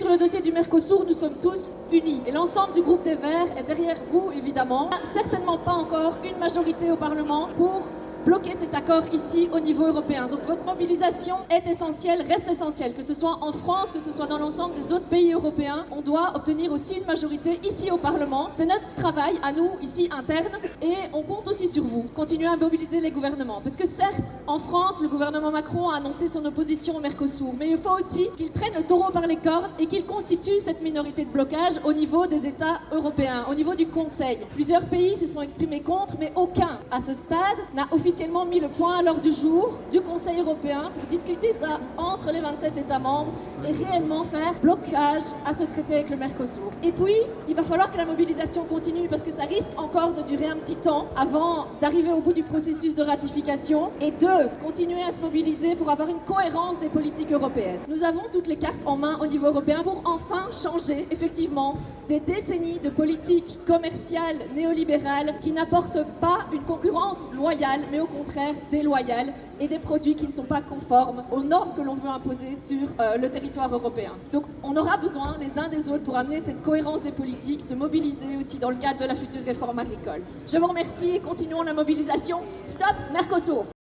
sur le dossier du Mercosur, nous sommes tous unis. Et l'ensemble du groupe des Verts est derrière vous, évidemment. Certainement pas encore une majorité au Parlement pour bloquer cet accord ici au niveau européen. Donc votre mobilisation est essentielle, reste essentielle, que ce soit en France, que ce soit dans l'ensemble des autres pays européens. On doit obtenir aussi une majorité ici au Parlement. C'est notre travail à nous, ici interne, et on compte aussi sur vous. Continuez à mobiliser les gouvernements. Parce que certes, en France, le gouvernement Macron a annoncé son opposition au Mercosur, mais il faut aussi qu'il prenne le taureau par les cornes et qu'il constitue cette minorité de blocage au niveau des États européens, au niveau du Conseil. Plusieurs pays se sont exprimés contre, mais aucun, à ce stade, n'a officiellement mis le point à l'ordre du jour du Conseil européen pour discuter ça entre les 27 États membres et réellement faire blocage à ce traité avec le Mercosur. Et puis, il va falloir que la mobilisation continue parce que ça risque encore de durer un petit temps avant d'arriver au bout du processus de ratification et de continuer à se mobiliser pour avoir une cohérence des politiques européennes. Nous avons toutes les cartes en main au niveau européen pour enfin changer, effectivement, des décennies de politiques commerciales néolibérales qui n'apportent pas une concurrence loyale, mais au contraire déloyale, et des produits qui ne sont pas conformes aux normes que l'on veut imposer sur le territoire européen. Donc on aura besoin les uns des autres pour amener cette cohérence des politiques, se mobiliser aussi dans le cadre de la future réforme agricole. Je vous remercie et continuons la mobilisation. Stop Mercosur!